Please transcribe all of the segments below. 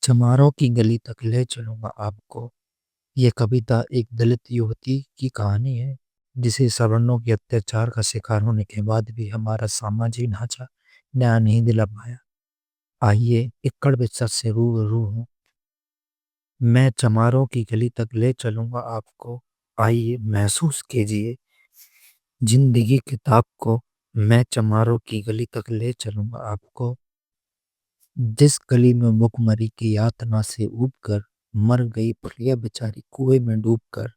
चमारों की गली तक ले चलूंगा आपको। ये कविता एक दलित युवती की कहानी है जिसे सवर्णों के अत्याचार का शिकार होने के बाद भी हमारा सामाजिक ढांचा न्याय नहीं दिला पाया। आइए एक कड़वे सच से रूबरू हूँ। मैं चमारों की गली तक ले चलूंगा आपको। आइए महसूस कीजिए जिंदगी किताब को। मैं चमारों की गली तक ले चलूंगा आपको। जिस गली में भुखमरी की यातना से ऊब कर मर गई प्रिया बेचारी कुएं में डूब कर।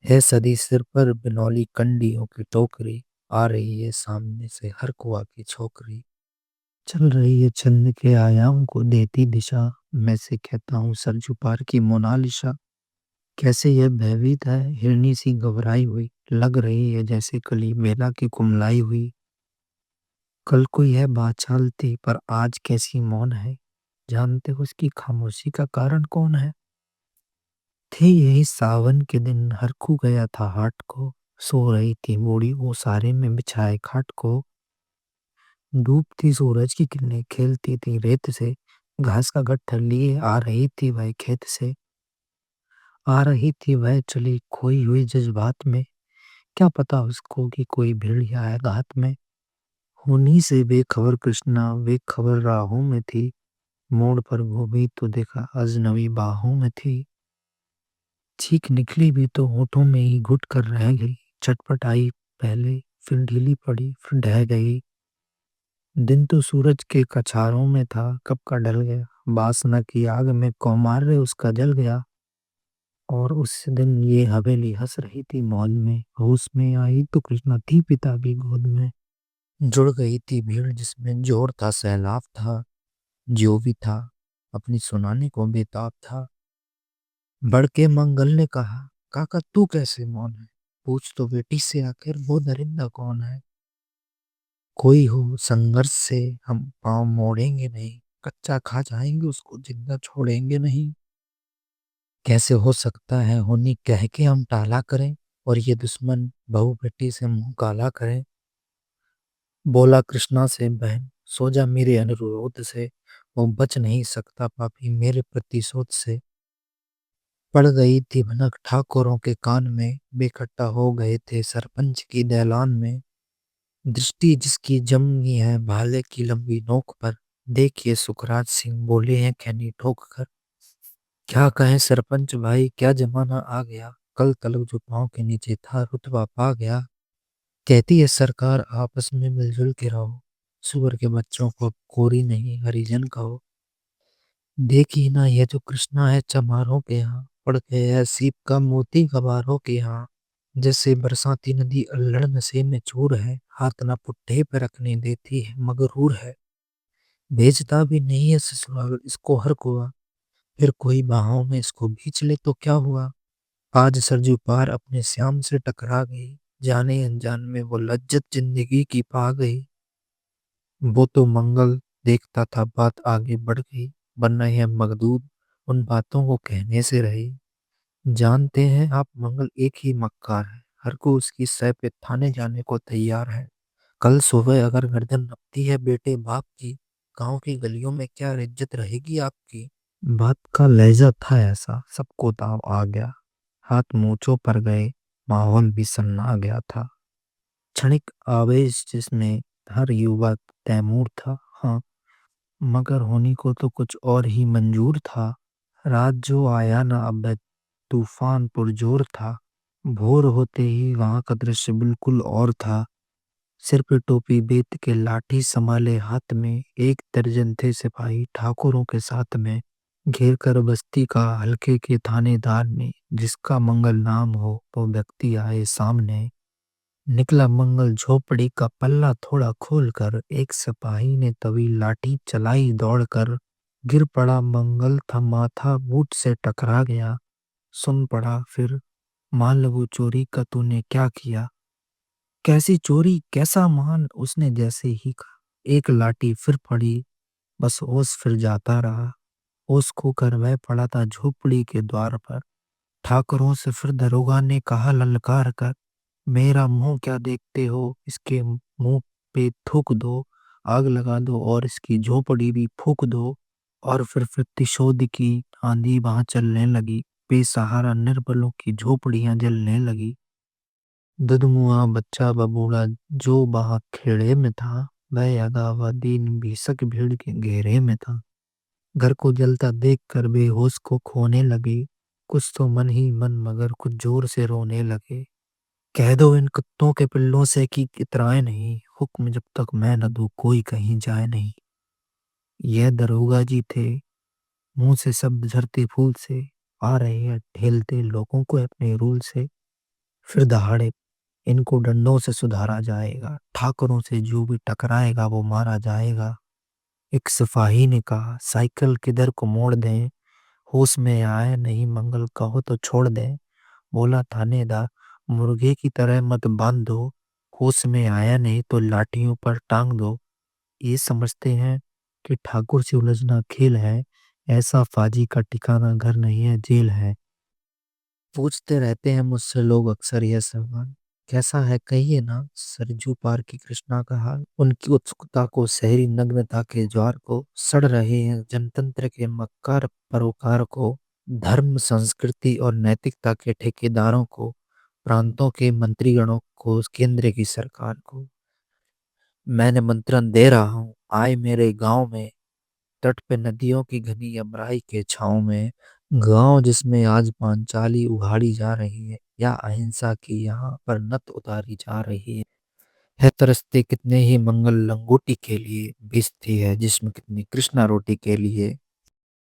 है सदी सिर पर बिनौली कंडियों की टोकरी। आ रही है सामने से हर कुआ की छोकरी। चल रही है छंद के आयाम को देती दिशा। मैं से कहता हूँ सरजू पार की मोनालिसा। कैसे यह भयभीत है हिरनी सी घबराई हुई। लग रही है जैसे कली बेला की कुमलाई हुई। कल कोई है बाचाल थी पर आज कैसी मौन है। जानते हो उसकी खामोशी का कारण कौन है। थे यही सावन के दिन हरखू गया था हाट को। सो रही थी बूढ़ी ओसारे में बिछाए खाट को। डूबती सूरज की किरणें खेलती थी रेत से। घास का गट्ठर लिए आ रही थी वह खेत से। आ रही थी वह चली खोई हुई जज्बात में। क्या पता उसको कि कोई भेड़िया है घात में। उन्हीं से बेखबर कृष्णा बेखबर राहों में थी। मोड़ पर घूमी तो देखा अजनबी बाहों में थी। चीख निकली भी तो होठों में ही घुट कर रह गई। चटपट आई पहले फिर ढीली पड़ी फिर ढह गई। दिन तो सूरज के कछारों में था कब का ढल गया। वासना की आग में कौमार्य उसका जल गया। और उस दिन ये हवेली हंस रही थी मौज में। होश में आई तो कृष्णा थी पिता की गोद में। जुड़ गई थी भीड़ जिसमें जोर था सैलाब था। जो भी था अपनी सुनाने को बेताब था। बढ़ के मंगल ने कहा काका तू कैसे मौन है। पूछ तो बेटी से आखिर वो दरिंदा कौन है। कोई हो संघर्ष से हम पांव मोड़ेंगे नहीं। कच्चा खा जाएंगे उसको जिंदा छोड़ेंगे नहीं। कैसे हो सकता है होनी कह के हम टाला करें। और ये दुश्मन बहू बेटी से मुंह काला करें। बोला कृष्णा से बहन सो जा मेरे अनुरोध से। वो बच नहीं सकता पापी मेरे प्रतिशोध से। पड़ गई थी भनक ठाकुरों के कान में। बेखट्टा हो गए थे सरपंच की दैलान में। दृष्टि जिसकी जमी है भाले की लंबी नोक पर। देखिए सुखराज सिंह बोले हैं खैनी ठोक कर। क्या कहें सरपंच भाई क्या जमाना आ गया। कल तलक जो पाँव के नीचे था रुतबा पा गया। कहती है सरकार आपस में मिलजुल के रहो। सुअर के बच्चों को अब कोरी नहीं हरिजन कहो। देखी ना ये जो कृष्णा है चमारों के यहाँ। पड़ गया है सीप का मोती गवारों के यहाँ। जैसे बरसाती नदी अल्लड़ नशे में चूर है। हाथ ना पुट्ठे पे रखने देती है मगरूर है। भेजता भी नहीं है ससुराल इसको हर कुआ। फिर कोई बाहों में इसको भींच ले तो क्या हुआ। आज सरजू पार अपने श्याम से टकरा गई। जाने अनजान में वो लज्जत जिंदगी की पा गई। वो तो मंगल देखता था बात आगे बढ़ गई। वरना यह मखदूद उन बातों को कहने से रही। जानते हैं आप मंगल एक ही मक्कार है। हर को उसकी सह पे थाने जाने को तैयार है। कल सुबह अगर गर्दन नपती है बेटे बाप की। गांव की गलियों में क्या इज्जत रहेगी आपकी। बात का लहजा था ऐसा सबको ताव आ गया। हाथ मूंछों पर गए माहौल भी सन्ना गया था। क्षणिक आवेश जिसमें हर युवा तैमूर था। हाँ मगर होनी को तो कुछ और ही मंजूर था। रात जो आया ना अब तूफान पुरजोर था। भोर होते ही वहां का दृश्य बिल्कुल और था। सिर पे टोपी बेत के लाठी संभाले हाथ में। एक दर्जन थे सिपाही ठाकुरों के साथ में। घेर कर बस्ती का हल्के के थानेदार ने जिसका मंगल नाम हो वो व्यक्ति आए सामने। निकला मंगल झोपड़ी का पल्ला थोड़ा खोलकर। एक सिपाही ने तभी लाठी चलाई दौड़कर। गिर पड़ा मंगल था माथा बूट से टकरा गया। सुन पड़ा फिर मान लो चोरी का तूने क्या किया। कैसी चोरी कैसा मान उसने जैसे ही कहा। एक लाठी फिर पड़ी बस होश फिर जाता रहा। होश खोकर वह पड़ा था झोपड़ी के द्वार पर। ठाकरों से फिर दरोगा ने कहा ललकार कर। मेरा मुंह क्या देखते हो इसके मुंह पे थूक दो। आग लगा दो और इसकी झोपड़ी भी फूक दो। और फिर प्रतिशोध की आंधी वहां चलने लगी। बेसहारा निर्बलों की झोपड़ियां जलने लगी। दुधमुआ बच्चा बबूढ़ा जो वहां खेड़े में था, वह अगावा दीन भीषक भीड़ के घेरे में था। घर को जलता देखकर बेहोश को खोने लगे। कुछ तो मन ही मन मगर कुछ जोर से रोने लगे। कह दो इन कुत्तों के पिल्लों से कि इतराए नहीं, हुक्म जब तक मैं न दूं कोई कहीं जाए नहीं। यह दरोगा जी थे, मुंह से शब्द झरते फूल से, आ रहे हैं ढेलते लोगों को अपने रूल से। फिर दहाड़े इनको डंडों से सुधारा जाएगा, ठाकरों से जो भी टकराएगा वो मारा जाएगा। एक सिपाही ने कहा साइकिल किधर को मोड़ दें, होश में आए नहीं मंगल कहो तो छोड़ दें। बोला थानेदार मुर्गे की तरह मत बांध दो, होश में आया नहीं तो लाठियों पर टांग दो। ये समझते हैं कि ठाकुर से उलझना खेल है, ऐसा फाजी का ठिकाना घर नहीं है जेल है। पूछते रहते हैं मुझसे लोग अक्सर यह सवाल, कैसा है कहिए ना सरजू पार की कृष्णा का हाल। उनकी उत्सुकता को शहरी नग्नता के ज्वार को, सड़ रहे हैं जनतंत्र के मक्कार परोकार को, धर्म संस्कृति और नैतिकता के ठेकेदारों को, प्रांतों के मंत्रीगणों को, केंद्र की सरकार को। मैंने मंत्रण दे रहा हूँ आए मेरे गांव में, तट पे नदियों की घनी अमराई के छाँव में। गांव जिसमें आज पांचाली उघाड़ी जा रही है, या अहिंसा की यहाँ पर नत उतारी जा रही है तरसते कितने ही मंगल लंगोटी के लिए, बेचती है जिसमें कितनी कृष्णा रोटी के लिए।